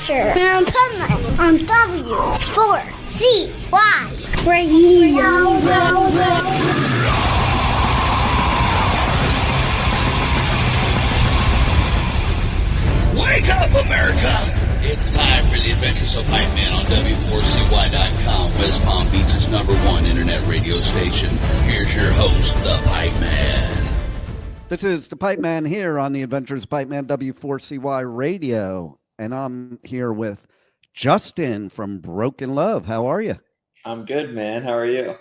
Asher and Pipeman on W4CY Radio. Wake up, America! It's time for the Adventures of Pipeman on W4CY.com, West Palm Beach's #1 internet radio station. Here's your host, the Pipeman. This is the Pipeman here on the Adventures of Pipeman W4CY Radio, and I'm here with Justin from Broken Love. How are you? I'm good, man. How are you?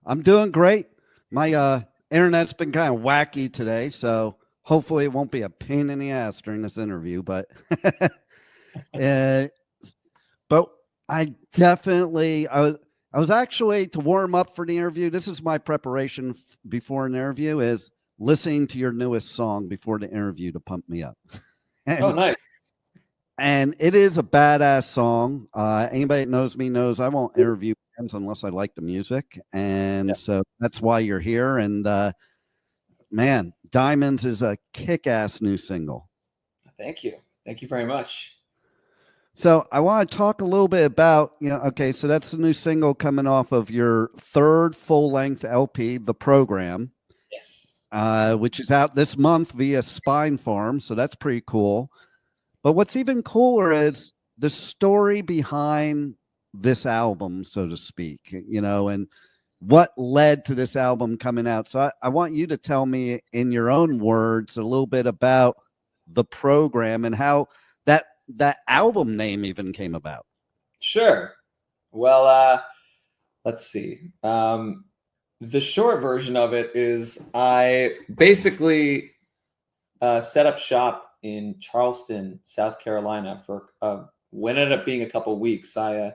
I'm doing great. My internet's been kind of wacky today, so hopefully it won't be a pain in the ass during this interview, but but I definitely I was actually, to warm up for the interview, this is my preparation before an interview, is listening to your newest song before the interview to pump me up. Oh, nice. And it is a badass song. Anybody that knows me knows I won't interview bands unless I like the music. And so that's why you're here. And man, Diamonds is a kick-ass new single. Thank you. Thank you very much. So I want to talk a little bit about, okay, so that's the new single coming off of your third full-length LP, The Program. Yes. Which is out this month via Spinefarm, so that's pretty cool. But what's even cooler is the story behind this album, so to speak, and what led to this album coming out. So I want you to tell me in your own words a little bit about The Program and how that album name even came about. Sure. Well, let's see. The short version of it is I basically set up shop in Charleston, South Carolina for what ended up being a couple weeks. I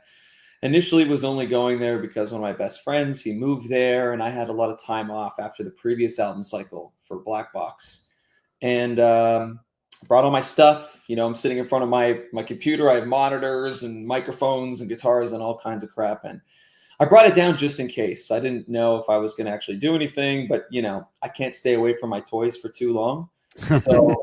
initially was only going there because one of my best friends, he moved there, and I had a lot of time off after the previous album cycle for Black Box. And brought all my stuff. I'm sitting in front of my computer. I have monitors and microphones and guitars and all kinds of crap. And I brought it down just in case. I didn't know if I was going to actually do anything, but I can't stay away from my toys for too long. So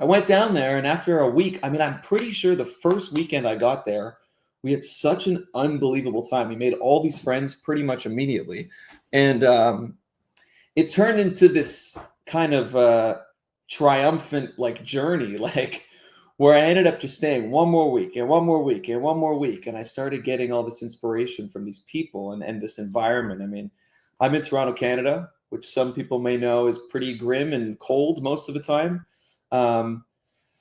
I went down there, and after a week, I'm pretty sure the first weekend I got there, we had such an unbelievable time. We made all these friends pretty much immediately. And it turned into this kind of triumphant journey, where I ended up just staying one more week and one more week and one more week. And I started getting all this inspiration from these people and this environment. I'm in Toronto, Canada, which some people may know is pretty grim and cold most of the time.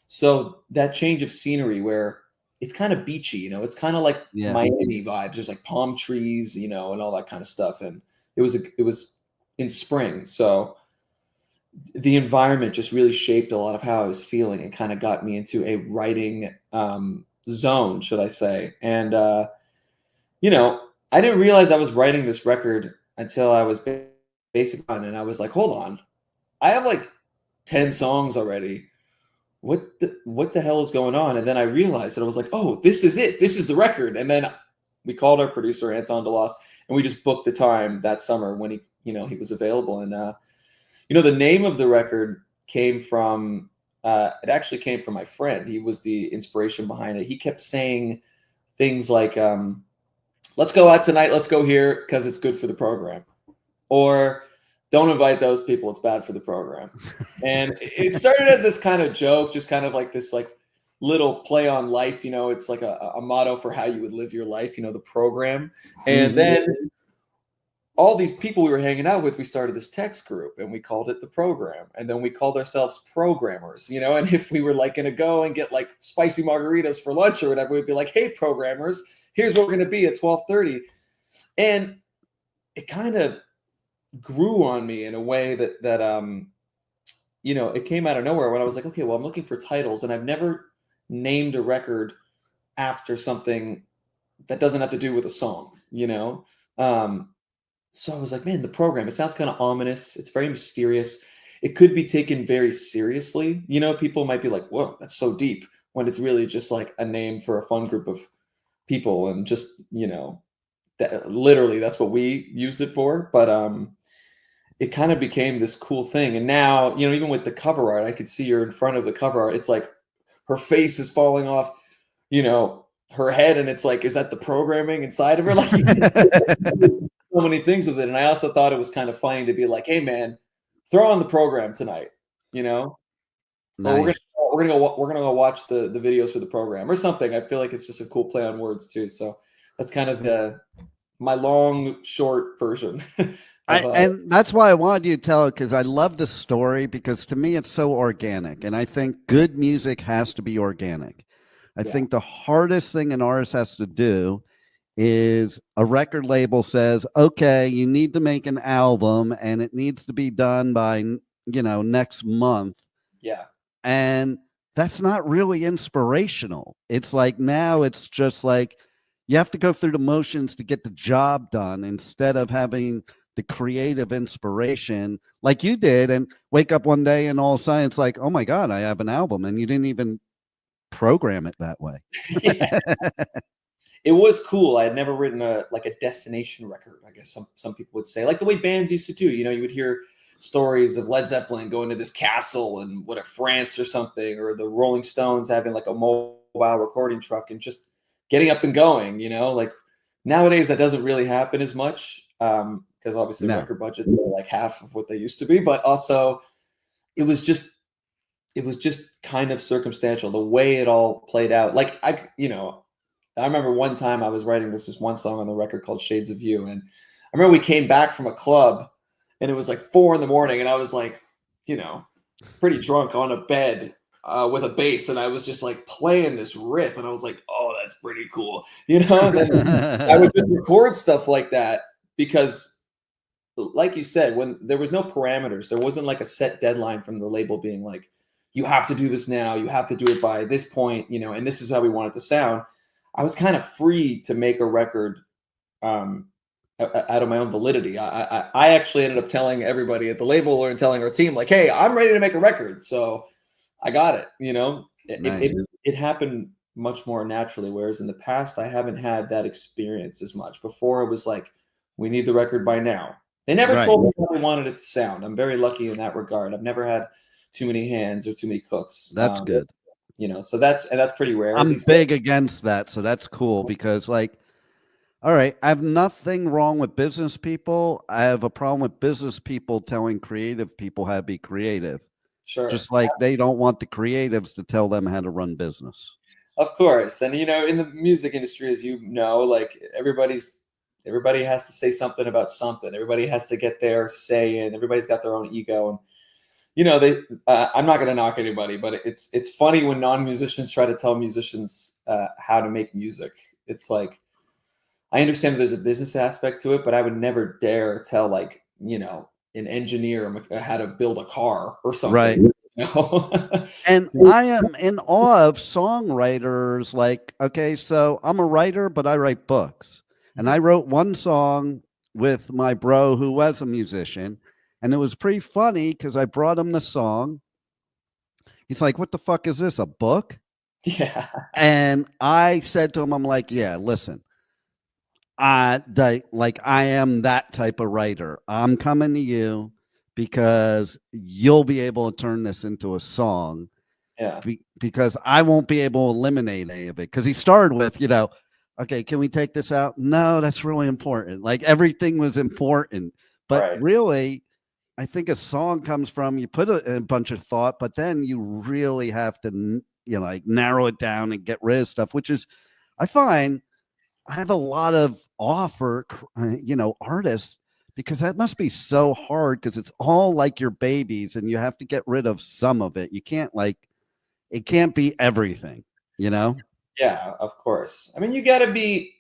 So that change of scenery where it's kind of beachy, it's kind of like Miami vibes. There's palm trees, and all that kind of stuff. And it was in spring. So the environment just really shaped a lot of how I was feeling and kind of got me into a writing zone, should I say. And, I didn't realize I was writing this record until I was basically done. And I was like, hold on, I have 10 songs already. What the hell is going on? And then I realized that I was like, oh, this is it. This is the record. And then we called our producer, Anton DeLoss, and we just booked the time that summer when he was available. And, the name of the record came from, it actually came from my friend. He was the inspiration behind it. He kept saying things like, let's go out tonight. Let's go here because it's good for the program. Or don't invite those people. It's bad for the program. And it started as this kind of joke, just kind of this little play on life. It's like a motto for how you would live your life, the program. And then all these people we were hanging out with, we started this text group and we called it The Program. And then we called ourselves programmers, and if we were going to go and get spicy margaritas for lunch or whatever, we'd be like, hey, programmers, here's what we're going to be at 12:30. And it kind of grew on me in a way that it came out of nowhere when I was like, okay, well, I'm looking for titles, and I've never named a record after something that doesn't have to do with a song, So I was like, man, The Program, it sounds kind of ominous. It's very mysterious. It could be taken very seriously. People might be like, whoa, that's so deep, when it's really just a name for a fun group of people. And just, that literally that's what we used it for. But it kind of became this cool thing. And now, even with the cover art, I could see you're in front of the cover art. It's her face is falling off, her head, and it's like, is that the programming inside of her? Like, so many things with it. And I also thought it was kind of funny to be like, hey man, throw on the program tonight, or Nice. we're gonna go watch the videos for the program or something. I feel like it's just a cool play on words too. So that's kind of my long short version. And that's why I wanted you to tell it, because I love the story, because to me it's so organic, and I think good music has to be organic. I think the hardest thing an artist has to do is a record label says, okay, you need to make an album and it needs to be done by, next month. Yeah. And that's not really inspirational. It's like, now it's just like you have to go through the motions to get the job done, instead of having the creative inspiration like you did, and wake up one day and all of a sudden it's like, oh my God, I have an album, and you didn't even program it that way. Yeah. It was cool. I had never written a destination record, I guess some people would say, like the way bands used to do. You would hear stories of Led Zeppelin going to this castle in France or something, or the Rolling Stones having like a mobile recording truck and just getting up and going. Like nowadays that doesn't really happen as much, because obviously record budgets are like half of what they used to be, but also it was just kind of circumstantial the way it all played out. Like I remember one time I was writing this one song on the record called Shades of You. And I remember we came back from a club and it was like 4 a.m. and I was like, pretty drunk on a bed with a bass. And I was just like playing this riff and I was like, oh, that's pretty cool. And then I would just record stuff like that because, like you said, when there was no parameters, there wasn't like a set deadline from the label being like, you have to do this now, you have to do it by this point, and this is how we want it to sound. I was kind of free to make a record out of my own validity. I actually ended up telling everybody at the label and telling our team, like, hey, I'm ready to make a record. So I got it, Nice. it happened much more naturally. Whereas in the past, I haven't had that experience as much. Before it was like, we need the record by now. They never told me how they wanted it to sound. I'm very lucky in that regard. I've never had too many hands or too many cooks. That's good. So that's pretty rare. I'm big against that. So that's cool, because like, all right, I have nothing wrong with business people. I have a problem with business people telling creative people how to be creative. Sure. Just like they don't want the creatives to tell them how to run business. Of course. And, in the music industry, as like everybody has to say something about something. Everybody has to get their say in. Everybody's got their own ego. And, I'm not going to knock anybody, but it's funny when non-musicians try to tell musicians how to make music. It's like, I understand that there's a business aspect to it, but I would never dare tell like, an engineer how to build a car or something. Right. And I am in awe of songwriters. Like, okay, so I'm a writer, but I write books. And I wrote one song with my bro who was a musician. And it was pretty funny because I brought him the song. He's like, what the fuck is this, a book? Yeah. And I said to him, I'm like, yeah, listen, I am that type of writer. I'm coming to you because you'll be able to turn this into a song. Yeah. Because I won't be able to eliminate any of it. Because he started with, okay, can we take this out? No, that's really important. Like everything was important. But really, I think a song comes from, you put a bunch of thought, but then you really have to, like narrow it down and get rid of stuff, which is, I find I have a lot of offer, artists, because that must be so hard because it's all like your babies and you have to get rid of some of it. You can't it can't be everything, Yeah, of course. I mean, you got to be,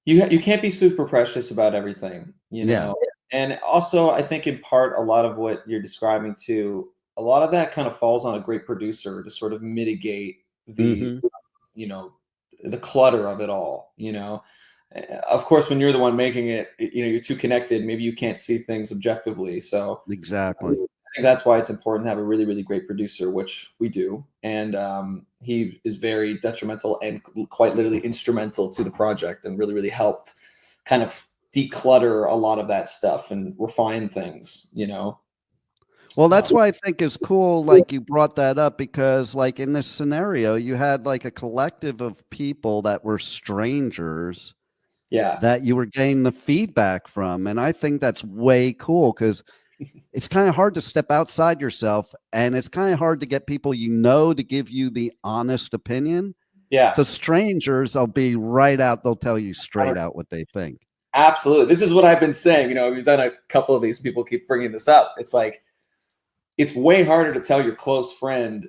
you can't be super precious about everything, Yeah. And also, I think in part, a lot of what you're describing too, a lot of that kind of falls on a great producer to sort of mitigate the, the clutter of it all, Of course, when you're the one making it, you're too connected. Maybe you can't see things objectively. So exactly. I think that's why it's important to have a really, really great producer, which we do. And he is very detrimental and quite literally instrumental to the project and really, really helped kind of declutter a lot of that stuff and refine things, Well, that's why I think it's cool, like you brought that up, because like in this scenario, you had like a collective of people that were strangers Yeah. that you were getting the feedback from. And I think that's way cool because it's kind of hard to step outside yourself, and it's kind of hard to get people to give you the honest opinion. Yeah. So strangers, I'll be right out. They'll tell you straight out what they think. Absolutely. This is what I've been saying. You know, we've done a couple of these. People keep bringing this up. It's like, it's way harder to tell your close friend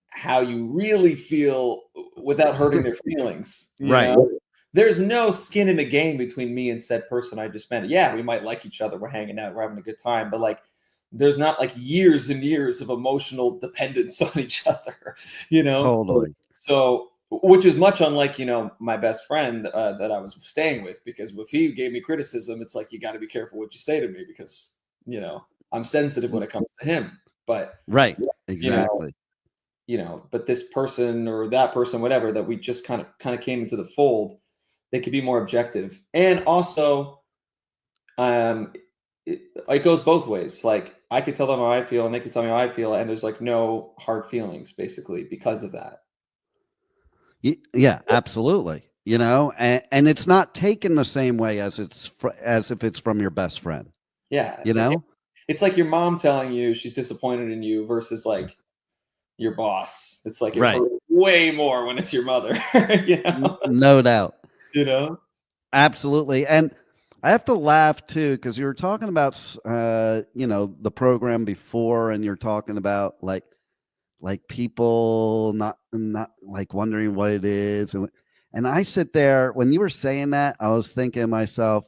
how you really feel without hurting their feelings. You know? There's no skin in the game between me and said person I just met. Yeah, we might like each other. We're hanging out. We're having a good time. But like, there's not like years and years of emotional dependence on each other, you know? Totally. So, which is much unlike, you know, my best friend that I was staying with, because if he gave me criticism, it's like, you got to be careful what you say to me because, you know, I'm sensitive when it comes to him. But right. Exactly. You know, but this person or that person, whatever, that we just kind of came into the fold, they could be more objective. And also, it goes both ways. Like, I could tell them how I feel and they could tell me how I feel, and there's like no hard feelings basically because of that. Yeah, absolutely. You know, and it's not taken the same way as as if it's from your best friend. Yeah. You know, it's like your mom telling you she's disappointed in you versus like your boss. It's like, it hurts way more when it's your mother. You know? No doubt. You know, absolutely. And I have to laugh too, because you were talking about, you know, the program before, and you're talking about like people not like wondering what it is. And I sit there, when you were saying that, I was thinking to myself,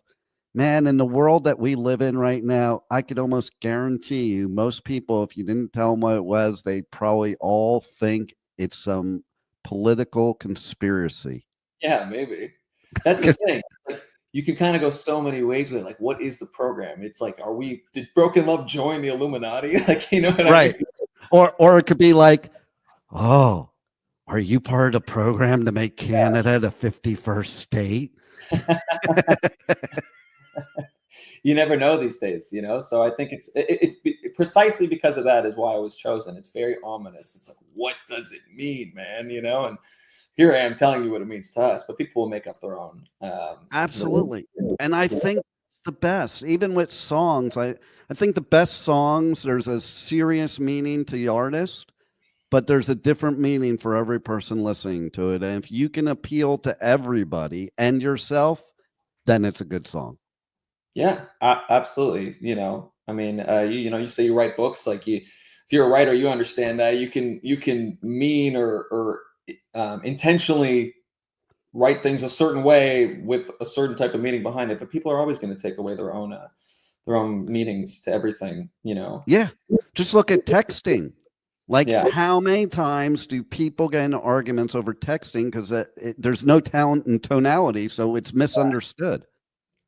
man, in the world that we live in right now, I could almost guarantee you most people, if you didn't tell them what it was, they probably all think it's some political conspiracy. Yeah, maybe. That's the thing. Like, you can kind of go so many ways with it. Like, what is the program? It's like, did Broken Love join the Illuminati? Like, you know what I mean? Or it could be like, oh, are you part of the program to make Canada the 51st state? You never know these days, you know? So I think it's precisely because of that is why I was chosen. It's very ominous. It's like, what does it mean, man? You know? And here I am telling you what it means to us, but people will make up their own. Absolutely. And I think it's the best, even with songs. I think the best songs, there's a serious meaning to the artist, but there's a different meaning for every person listening to it. And if you can appeal to everybody and yourself, then it's a good song. Yeah, absolutely. You know, I mean, you say you write books, like if you're a writer, you understand that you can mean or intentionally write things a certain way with a certain type of meaning behind it, but people are always going to take away their own meanings to everything, you know? Yeah. Just look at texting. Like, how many times do people get into arguments over texting because there's no talent and tonality, so it's misunderstood.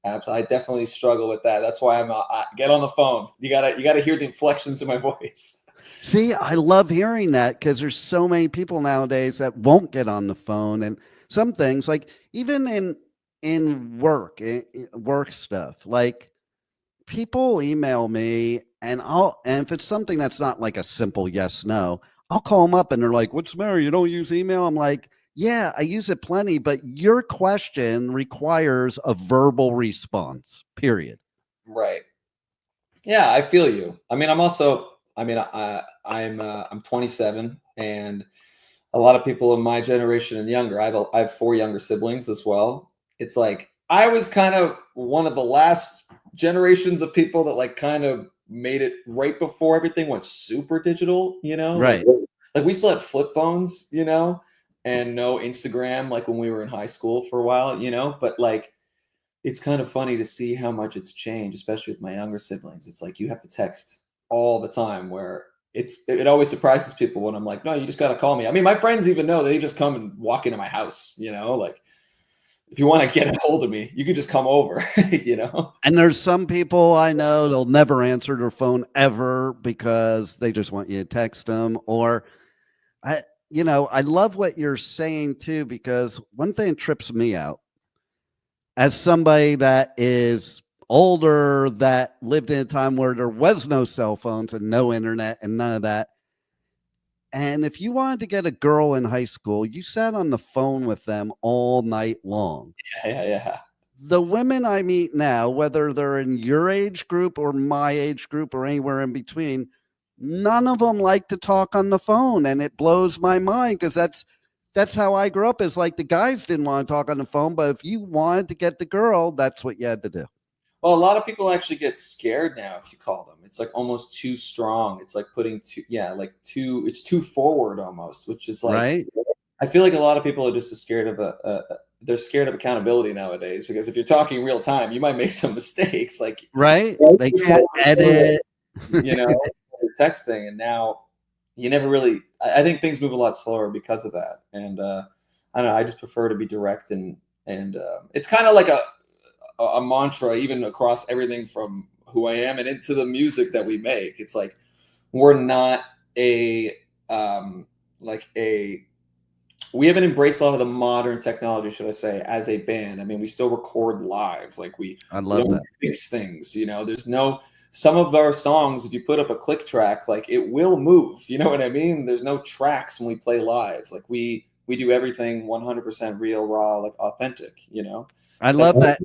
I definitely struggle with that. That's why I get on the phone. You gotta hear the inflections in my voice. See, I love hearing that because there's so many people nowadays that won't get on the phone, and some things like even in work stuff, like people email me and if it's something that's not like a simple yes, no, I'll call them up and they're like, what's the matter? You don't use email? I'm like, yeah, I use it plenty, but your question requires a verbal response, period. Right. Yeah, I feel you. I mean, I'm 27, and a lot of people in my generation and younger, I have 4 younger siblings as well. It's like, I was kind of one of the last generations of people that like kind of made it right before everything went super digital, you know? Right. Like we still had flip phones, you know, and no Instagram, like when we were in high school for a while, you know, but like, it's kind of funny to see how much it's changed, especially with my younger siblings. It's like, you have to text all the time, where it always surprises people when I'm like, no, you just got to call me. I mean, my friends even know, they just come and walk into my house, you know, like, if you want to get a hold of me, you can just come over, you know? And there's some people I know, they'll never answer their phone ever because they just want you to text them. Or I love what you're saying too, because one thing that trips me out as somebody that is older that lived in a time where there was no cell phones and no internet and none of that. And if you wanted to get a girl in high school, you sat on the phone with them all night long. Yeah. The women I meet now, whether they're in your age group or my age group or anywhere in between, none of them like to talk on the phone. And it blows my mind because that's how I grew up. It's like the guys didn't want to talk on the phone, but if you wanted to get the girl, that's what you had to do. Well, a lot of people actually get scared now if you call them. It's like almost too strong. It's like putting it's too forward almost, which is like, right. I feel like a lot of people are just scared of they're scared of accountability nowadays, because if you're talking real time, you might make some mistakes. Like, right. They can't edit, you're texting, and now you never really, I think things move a lot slower because of that. And I don't know, I just prefer to be direct, and it's kind of like a mantra, even across everything from who I am and into the music that we make. It's like, we're not we haven't embraced a lot of the modern technology, should I say, as a band. I mean, we still record live. Like I love that. Fix things, there's some of our songs, if you put up a click track, like, it will move, you know what I mean? There's no tracks when we play live. Like, we do everything 100% real, raw, like authentic, I love that.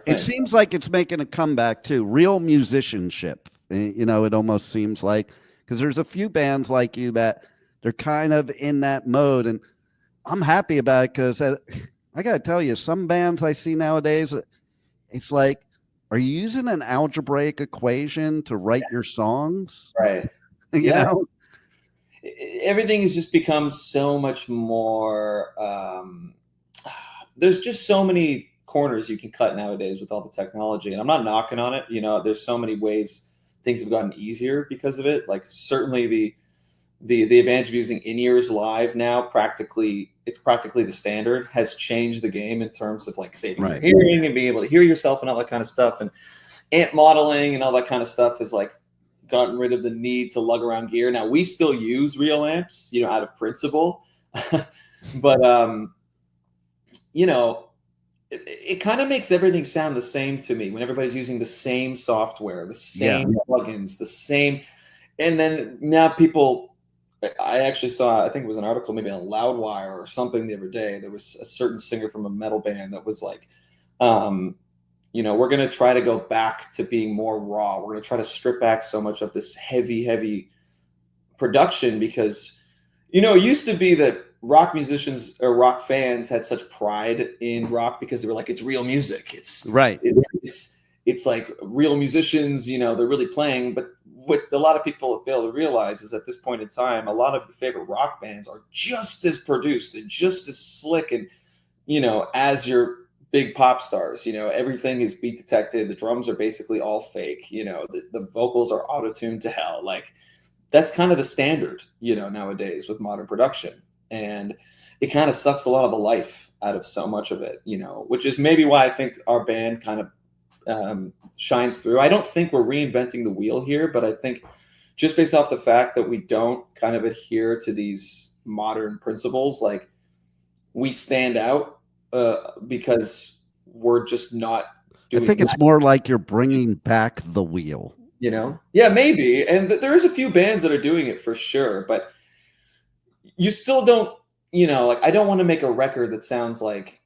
It seems like it's making a comeback too. Real musicianship. It almost seems like, because there's a few bands like you that they're kind of in that mode, and I'm happy about it, because I got to tell you, some bands I see nowadays, it's like, are you using an algebraic equation to write your songs? Right. you know? Everything has just become so much more, there's just so many corners you can cut nowadays with all the technology, and I'm not knocking on it. There's so many ways things have gotten easier because of it. Like, certainly the advantage of using in-ears live now, it's practically the standard, has changed the game in terms of like saving your hearing and being able to hear yourself and all that kind of stuff. And amp modeling and all that kind of stuff has like gotten rid of the need to lug around gear. Now, we still use real amps, out of principle, but it kind of makes everything sound the same to me when everybody's using the same software, the same plugins, the same. And then now I actually saw, I think it was an article maybe on Loudwire or something the other day. There was a certain singer from a metal band that was like, we're going to try to go back to being more raw. We're going to try to strip back so much of this heavy production, because, it used to be that rock musicians or rock fans had such pride in rock because they were like, it's real music. It's like real musicians, they're really playing. But what a lot of people fail to realize is, at this point in time, a lot of your favorite rock bands are just as produced and just as slick and, as your big pop stars. Everything is beat detected. The drums are basically all fake. The vocals are auto-tuned to hell. Like, that's kind of the standard, nowadays with modern production. And it kind of sucks a lot of the life out of so much of it, which is maybe why I think our band kind of shines through. I don't think we're reinventing the wheel here, but I think just based off the fact that we don't kind of adhere to these modern principles, like, we stand out because we're just not doing I think it's more like you're bringing back the wheel. Yeah, maybe. And there's a few bands that are doing it for sure, but you still don't, like, I don't want to make a record that sounds like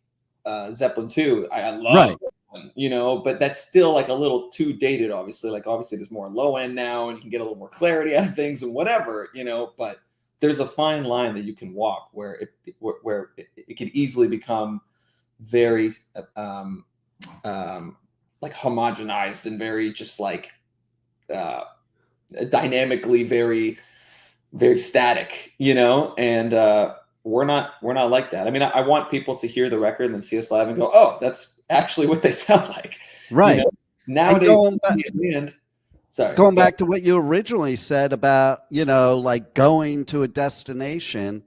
Zeppelin 2. I love Zeppelin, but that's still like a little too dated, obviously. Like, obviously there's more low end now, and you can get a little more clarity out of things and whatever, but there's a fine line that you can walk where it can easily become very like homogenized and very just like dynamically very, very static, and we're not like that. I mean, I want people to hear the record and then see us live and go, oh, that's actually what they sound like. Right. Nowadays, going back to what you originally said about, like going to a destination,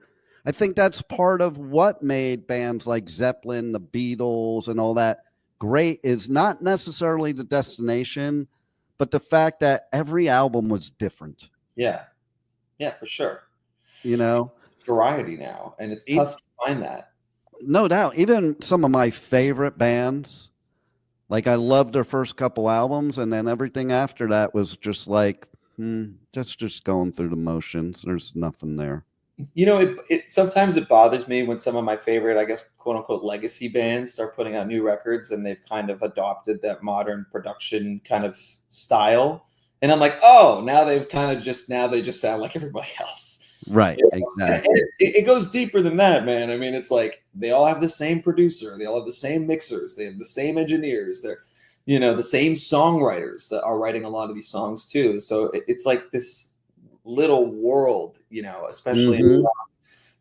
I think that's part of what made bands like Zeppelin, the Beatles, and all that great, is not necessarily the destination, but the fact that every album was different. Yeah, for sure. Variety now, and it's tough to find that. No doubt. Even some of my favorite bands Like I loved their first couple albums, and then everything after that was just like, just going through the motions. There's nothing there. You know, it sometimes it bothers me when some of my favorite, I guess, quote unquote, legacy bands start putting out new records and they've kind of adopted that modern production kind of style. And I'm like, oh, now they just sound like everybody else. Right. You know? Exactly. And it goes deeper than that, man. I mean, it's like they all have the same producer, they all have the same mixers, they have the same engineers, they're, you know, the same songwriters that are writing a lot of these songs too. So it's like this little world, you know, especially in rock,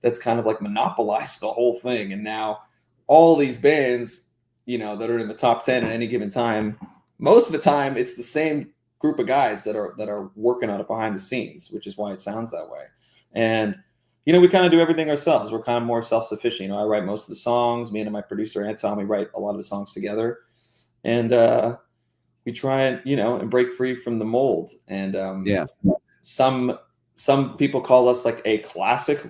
that's kind of like monopolized the whole thing. And now all these bands, you know, that are in the top 10 at any given time, most of the time it's the same group of guys that are working on it behind the scenes, which is why it sounds that way. And you know, we kind of do everything ourselves. We're kind of more self-sufficient. You know, I write most of the songs. Me and my producer Anton, we write a lot of the songs together, and we try and, you know, and break free from the mold. And some people call us like a classic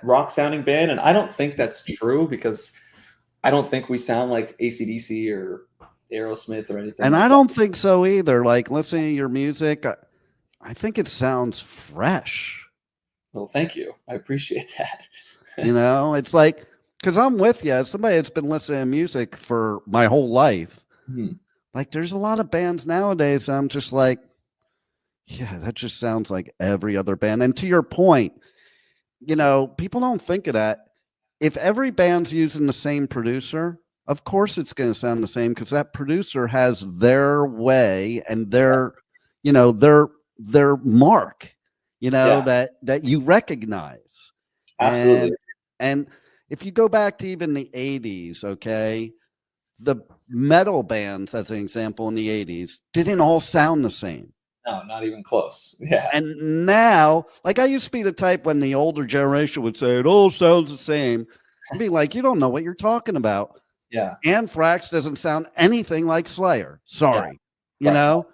rock sounding band, and I don't think that's true, because I don't think we sound like AC/DC or Aerosmith or anything. And I don't think so either. Like listening to your music, I think it sounds fresh. Well, thank you. I appreciate that. You know, it's like, because I'm with you. As somebody that's been listening to music for my whole life, like there's a lot of bands nowadays I'm just like, yeah, that just sounds like every other band. And to your point, you know, people don't think of that. If every band's using the same producer, of course it's going to sound the same, because that producer has their way and their, you know, their mark, you know, that you recognize. Absolutely. And if you go back to even the 80s, okay, the metal bands, as an example, in the 80s didn't all sound the same. No, not even close. Yeah. And now, like, I used to be the type when the older generation would say it all sounds the same. I'd be like, you don't know what you're talking about. Yeah. Anthrax doesn't sound anything like Slayer. Sorry. You know?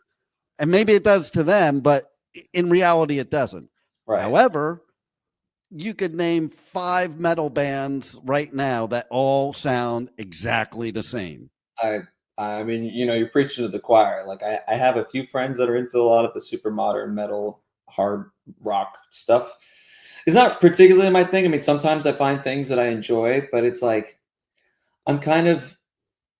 And maybe it does to them, but in reality, it doesn't. Right. However, you could name 5 metal bands right now that all sound exactly the same. I mean, you know, you're preaching to the choir. Like I have a few friends that are into a lot of the super modern metal, hard rock stuff. It's not particularly my thing. I mean, sometimes I find things that I enjoy, but it's like I'm kind of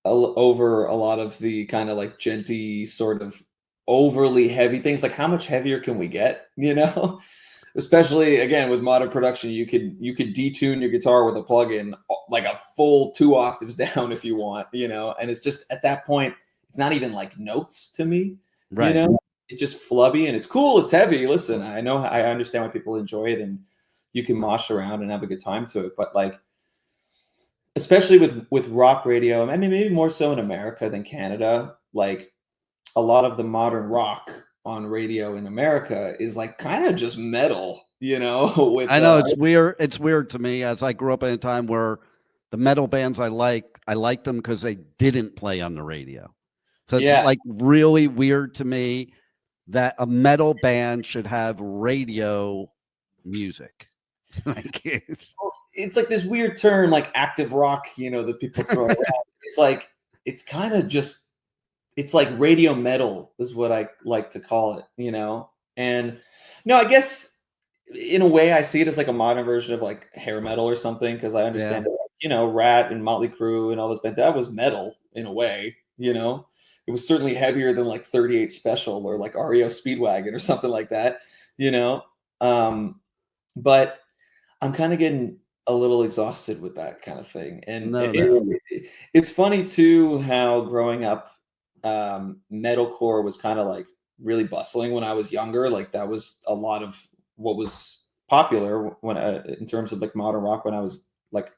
over a lot of the kind of like genty, sort of overly heavy things. Like, how much heavier can we get? You know, especially again with modern production, you could detune your guitar with a plugin like a full 2 octaves down if you want, you know. And it's just at that point, it's not even like notes to me, right? You know, it's just flubby and it's cool. It's heavy. Listen, I understand why people enjoy it, and you can mosh around and have a good time to it. But like, especially with rock radio, I mean, maybe more so in America than Canada, like a lot of the modern rock on radio in America is like kind of just metal, you know. With, I know it's weird. It's weird to me, as I grew up in a time where the metal bands I liked them because they didn't play on the radio. So it's like really weird to me that a metal band should have radio music. Like it's like this weird term, like active rock, you know, that people throw around. It's like, it's kind of just, it's like radio metal is what I like to call it, you know. And no, I guess in a way I see it as like a modern version of like hair metal or something, because I understand that, you know, Rat and Motley Crue and all those bands, that was metal in a way, you know. It was certainly heavier than like 38 Special or like REO Speedwagon or something like that, you know. But I'm kind of getting a little exhausted with that kind of thing. And it's funny too how growing up, metalcore was kind of like really bustling when I was younger. Like that was a lot of what was popular when in terms of like modern rock when I was like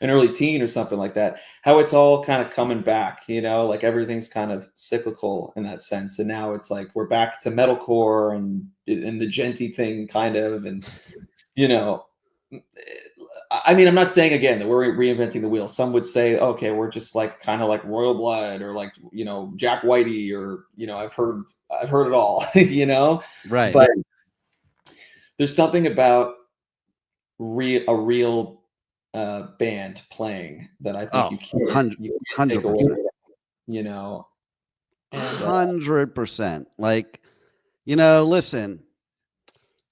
an early teen or something like that. How it's all kind of coming back, you know, like everything's kind of cyclical in that sense. And now it's like we're back to metalcore and the genty thing kind of, and you know, I mean, I'm not saying again that we're reinventing the wheel. Some would say, okay, we're just like kind of like Royal Blood or like, you know, Jack Whitey, or, you know, I've heard it all, you know, right. But there's something about a real band playing that I think you can't take away. you know. And 100%. Like, you know, listen,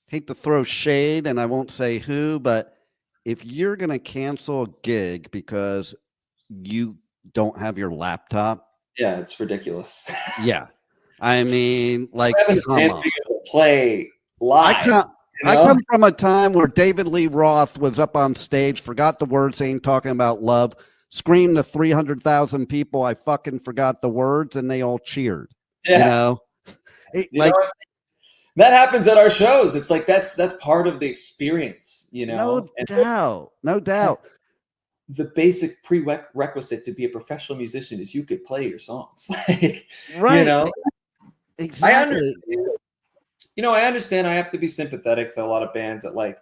hate to throw shade, and I won't say who, but if you're going to cancel a gig because you don't have your laptop, yeah, it's ridiculous. yeah. I mean, like, come on. Play live. I come from a time where David Lee Roth was up on stage, forgot the words, ain't talking about love, screamed to 300,000 people, I fucking forgot the words, and they all cheered. Yeah. You know? That happens at our shows. It's like that's part of the experience, you know. No doubt. The basic prerequisite to be a professional musician is you could play your songs. Like, right. You know, exactly. I understand I have to be sympathetic to a lot of bands that, like,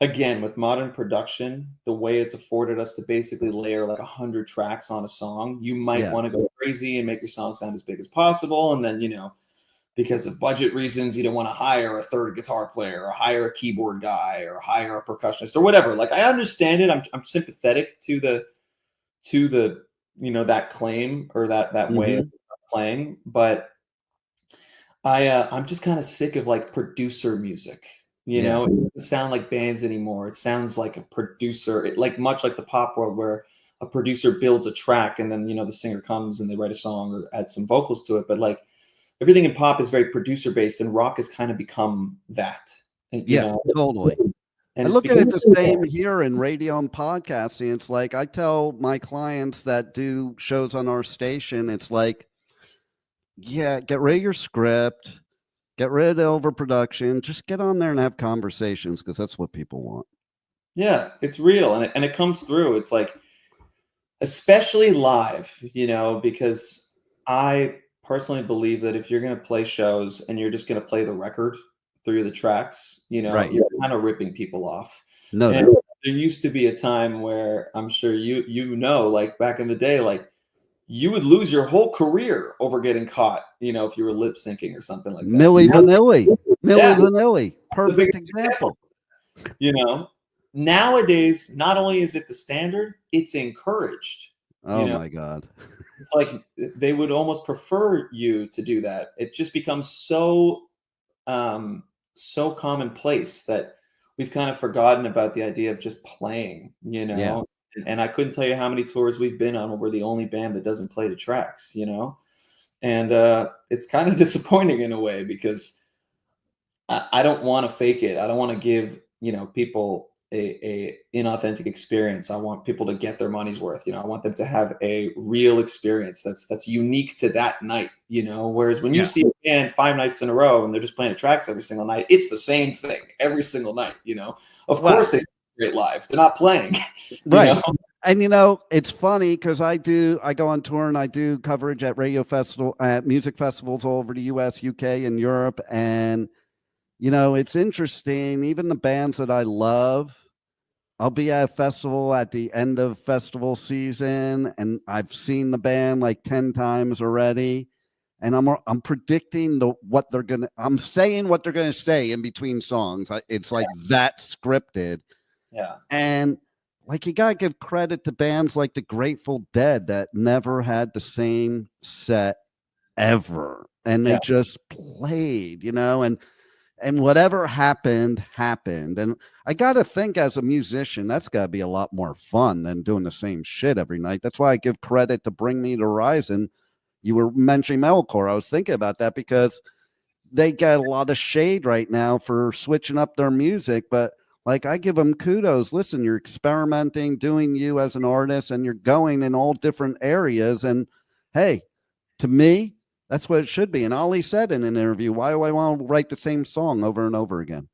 again, with modern production, the way it's afforded us to basically layer like 100 tracks on a song, you might want to go crazy and make your song sound as big as possible. And then, because of budget reasons, you don't want to hire a third guitar player or hire a keyboard guy or hire a percussionist or whatever. Like, I understand it. I'm sympathetic to the that claim or that way of playing, but I'm just kind of sick of like producer music. It doesn't sound like bands anymore. It sounds like a producer, much like the pop world, where a producer builds a track and then the singer comes and they write a song or add some vocals to it. But like, everything in pop is very producer based, and rock has kind of become that. Totally. And I look at it the same here in radio and podcasting. It's like, I tell my clients that do shows on our station, it's like, get rid of your script, get rid of the overproduction, just get on there and have conversations, because that's what people want. Yeah, it's real, and it comes through. It's like, especially live, because I personally believe that if you're going to play shows and you're just going to play the record through the tracks, you're kind of ripping people off. No doubt. There used to be a time where, I'm sure like back in the day, like, you would lose your whole career over getting caught, if you were lip syncing or something like that. Milli Vanilli. Perfect example. Nowadays, not only is it the standard, it's encouraged. Oh my God. It's like they would almost prefer you to do that. It just becomes so commonplace that we've kind of forgotten about the idea of just playing, Yeah. And I couldn't tell you how many tours we've been on where we're the only band that doesn't play the tracks, and it's kind of disappointing in a way, because I don't want to fake it. I don't want to give, people a inauthentic experience. I want people to get their money's worth. I want them to have a real experience that's unique to that night, whereas when you see a band 5 nights in a row and they're just playing tracks every single night, it's the same thing every single night. Of course they great live. They're not playing. Right. And it's funny because I go on tour and I do coverage at music festivals all over the US, UK, and Europe. And it's interesting. Even the bands that I love, I'll be at a festival at the end of festival season, and I've seen the band like 10 times already. And I'm predicting I'm saying what they're gonna say in between songs. It's like that scripted. Yeah. And like, you gotta give credit to bands like the Grateful Dead that never had the same set ever. And they just played, and whatever happened. And I gotta think, as a musician, that's gotta be a lot more fun than doing the same shit every night. That's why I give credit to Bring Me the Horizon. You were mentioning metalcore. I was thinking about that because they get a lot of shade right now for switching up their music, but like, I give them kudos. Listen, you're experimenting, doing you as an artist, and you're going in all different areas. And hey, to me, that's what it should be. And Ali said in an interview, why do I want to write the same song over and over again?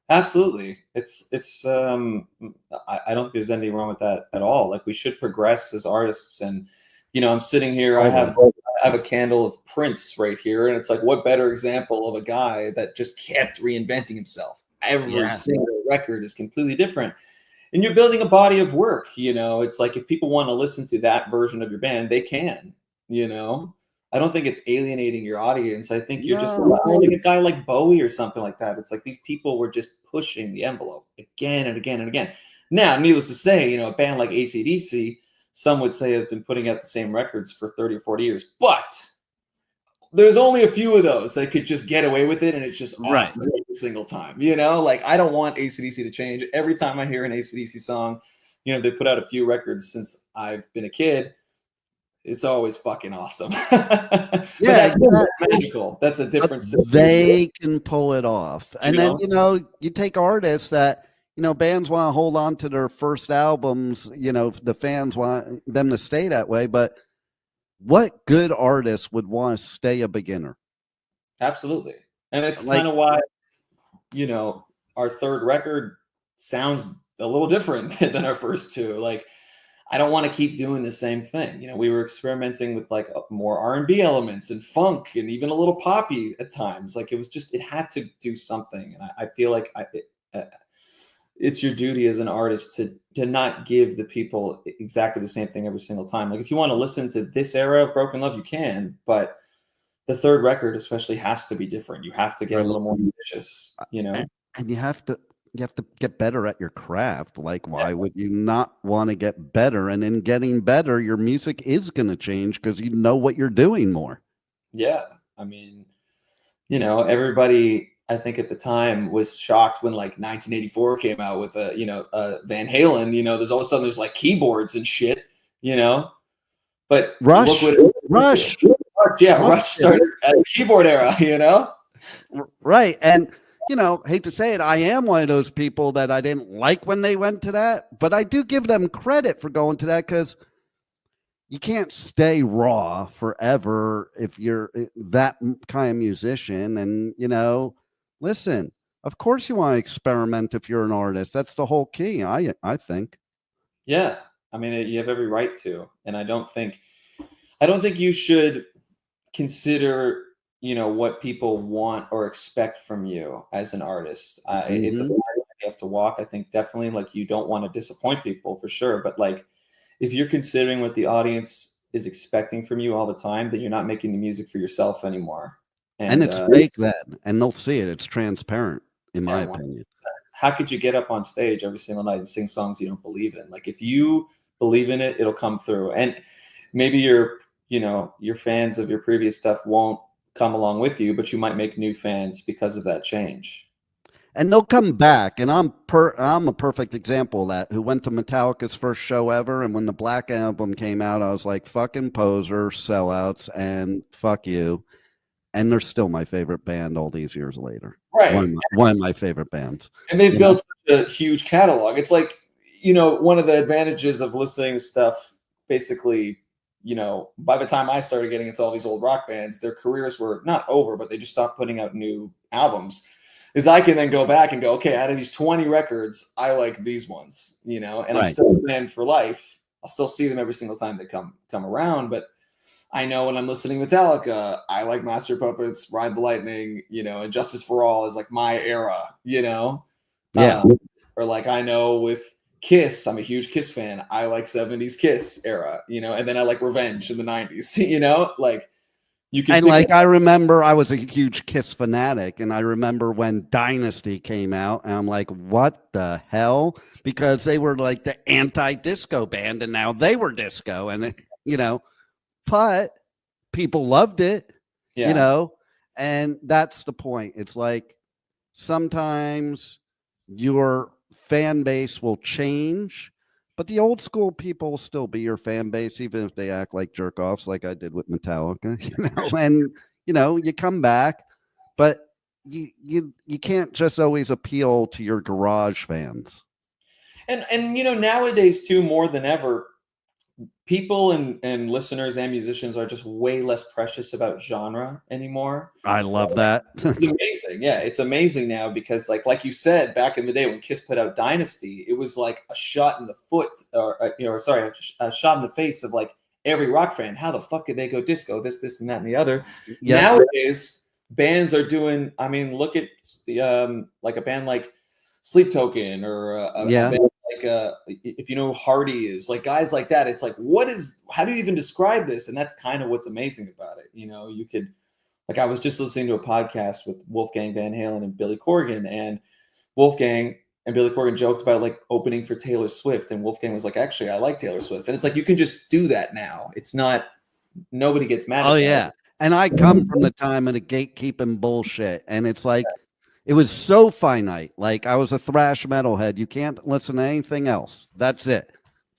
Absolutely. It's I don't think there's anything wrong with that at all. Like, we should progress as artists. And, I'm sitting here, I have a candle of Prince right here. And it's like, what better example of a guy that just kept reinventing himself? Every single record is completely different, and you're building a body of work. It's like, if people want to listen to that version of your band, they can. I don't think it's alienating your audience. I think you're just allowing a guy like Bowie or something like that. It's like, these people were just pushing the envelope again and again and again. Now, needless to say, a band like AC/DC some would say have been putting out the same records for 30 or 40 years. But there's only a few of those that could just get away with it, and it's just awesome every single time. You know, like I don't want AC/DC to change. Every time I hear an AC/DC song, you know, they put out a few records since I've been a kid. It's always fucking awesome. But that's magical. That's a different system. They can pull it off. And then, you know, you take artists that, you know, bands want to hold on to their first albums, you know, the fans want them to stay that way. But what good artist would want to stay a beginner? Absolutely. And it's kind of why, you know, our third record sounds a little different than our first two. Like, I don't want to keep doing the same thing. You know, we were experimenting with like more R&B elements and funk and even a little poppy at times. Like it was just, it had to do something. And I feel like it's your duty as an artist to not give the people exactly the same thing every single time. Like if you want to listen to this era of Broken Love, you can, but the third record especially has to be different. You have to get a little more ambitious, you know? And you have to get better at your craft. Like, why would you not want to get better? And in getting better, your music is going to change because you know what you're doing more. Yeah. I mean, you know, everybody, I think at the time was shocked when like 1984 came out with Van Halen, you know, there's all of a sudden there's like keyboards and shit, you know, but Rush started at the keyboard era, you know? Right. And, you know, hate to say it, I am one of those people that I didn't like when they went to that, but I do give them credit for going to that because you can't stay raw forever if you're that kind of musician. And, you know, listen, of course you want to experiment if you're an artist. That's the whole key, I think. Yeah. I mean, you have every right to. And I don't think you should consider, you know, what people want or expect from you as an artist. It's a line you have to walk. I think definitely like you don't want to disappoint people for sure. But like if you're considering what the audience is expecting from you all the time, then you're not making the music for yourself anymore. And it's fake then. And they'll see it. It's transparent, in my opinion. How could you get up on stage every single night and sing songs you don't believe in? Like if you believe in it, it'll come through. And maybe your fans of your previous stuff won't come along with you, but you might make new fans because of that change. And they'll come back. And I'm a perfect example of that, who went to Metallica's first show ever. And when the Black Album came out, I was like, fucking poser, sellouts, and fuck you. And they're still my favorite band all these years later. Right. One of my favorite bands. And they've built such a huge catalog. It's like, you know, one of the advantages of listening to stuff, basically, you know, by the time I started getting into all these old rock bands, their careers were not over, but they just stopped putting out new albums. Is I can then go back and go, okay, out of these 20 records, I like these ones, you know, and I'm still a fan for life. I'll still see them every single time they come around. But I know when I'm listening to Metallica, I like Master of Puppets, Ride the Lightning, you know, and Justice for All is like my era, you know? Yeah. Or like I know with Kiss, I'm a huge Kiss fan. I like 70s Kiss era, you know, and then I like Revenge in the 90s, you know, like you can. And like I remember I was a huge Kiss fanatic, and I remember when Dynasty came out, and I'm like, what the hell? Because they were like the anti-disco band, and now they were disco, and you know, but people loved it, you know, and that's the point. It's like sometimes your fan base will change, but the old school people will still be your fan base, even if they act like jerk offs, like I did with Metallica, you know. And you know, you come back, but you can't just always appeal to your garage fans. And you know, nowadays too, more than ever, people and listeners and musicians are just way less precious about genre anymore. I love that. It's amazing. Yeah, it's amazing now because like you said, back in the day when Kiss put out Dynasty, it was like a shot in the foot, or a shot in the face of like every rock fan. How the fuck could they go disco? This, and that, and the other. Yeah. Nowadays, bands are doing. I mean, look at like a band like Sleep Token or a band like if you know who Hardy is, like guys like that. It's like, how do you even describe this? And that's kind of what's amazing about it. You know, you could, like, I was just listening to a podcast with Wolfgang Van Halen and Billy Corgan, and Wolfgang And Billy Corgan joked about like opening for Taylor Swift, and Wolfgang was like, actually, I like Taylor Swift. And it's like, you can just do that now. It's not, nobody gets mad at that. Oh yeah. And I come from the time of the gatekeeping bullshit. And it's like, it was so finite. Like I was a thrash metalhead. You can't listen to anything else. That's it.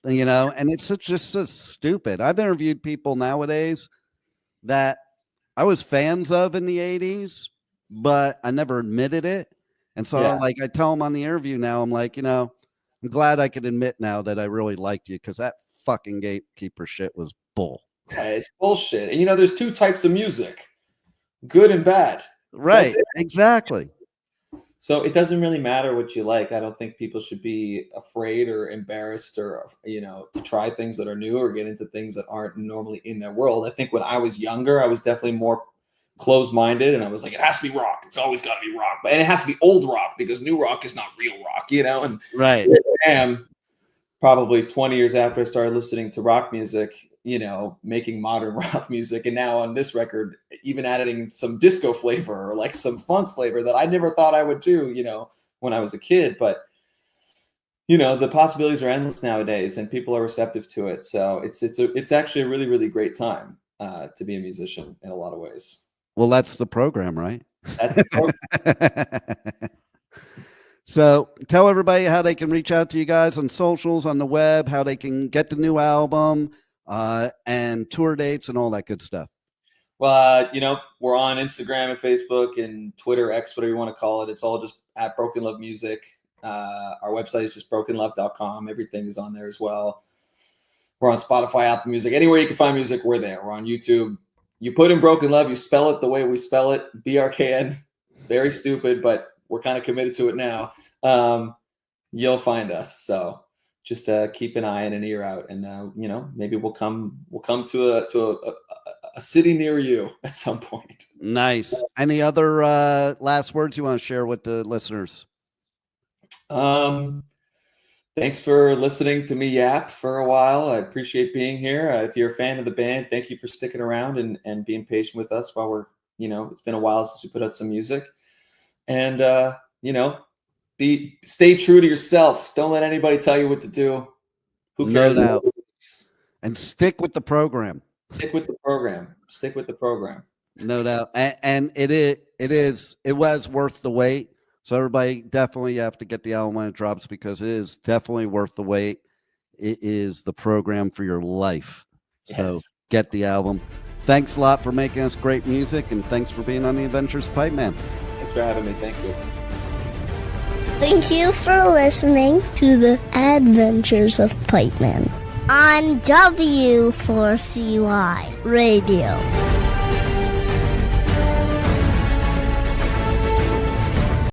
You know, and it's just so stupid. I've interviewed people nowadays that I was fans of in the 80s, but I never admitted it. And so like I tell them on the interview now, I'm like, you know, I'm glad I could admit now that I really liked you, because that fucking gatekeeper shit was bull. It's bullshit. And you know, there's two types of music, good and bad. Right. Exactly. So it doesn't really matter what you like. I don't think people should be afraid or embarrassed or, you know, to try things that are new or get into things that aren't normally in their world. I think when I was younger, I was definitely more closed-minded, and I was like, it has to be rock. It's always got to be rock. And it has to be old rock, because new rock is not real rock, you know? And right. I am probably 20 years after I started listening to rock music, you know, making modern rock music. And now on this record, even adding some disco flavor or like some funk flavor that I never thought I would do, you know, when I was a kid. But, you know, the possibilities are endless nowadays, and people are receptive to it. So it's actually a really, really great time to be a musician in a lot of ways. Well, that's the program, right? That's the program. So tell everybody how they can reach out to you guys on socials, on the web, how they can get the new album, and tour dates and all that good stuff. Well, you know, we're on Instagram and Facebook and Twitter, X, whatever you want to call it. It's all just at Broken Love Music. Our website is just brokenlove.com. Everything is on there as well. We're on Spotify, Apple Music, anywhere you can find music, we're there. We're on YouTube. You put in Broken Love, you spell it the way we spell it, BRKN. Very stupid, but we're kind of committed to it now. You'll find us. So just keep an eye and an ear out, and you know, maybe we'll come to a city near you at some point. Nice. Any other last words you want to share with the listeners? Thanks for listening to me yap for a while. I appreciate being here. If you're a fan of the band, thank you for sticking around and being patient with us while we're, you know, it's been a while since we put out some music. And you know, stay true to yourself. Don't let anybody tell you what to do. Who cares? No doubt. And stick with the program. Stick with the program. Stick with the program. No doubt. And it was worth the wait. So everybody definitely have to get the album when it drops, because it is definitely worth the wait. It is the program for your life. Yes. So get the album. Thanks a lot for making us great music, and thanks for being on the Adventures of Pipe Man. Thanks for having me. Thank you. Thank you for listening to the Adventures of Pipe Man on W4CY Radio.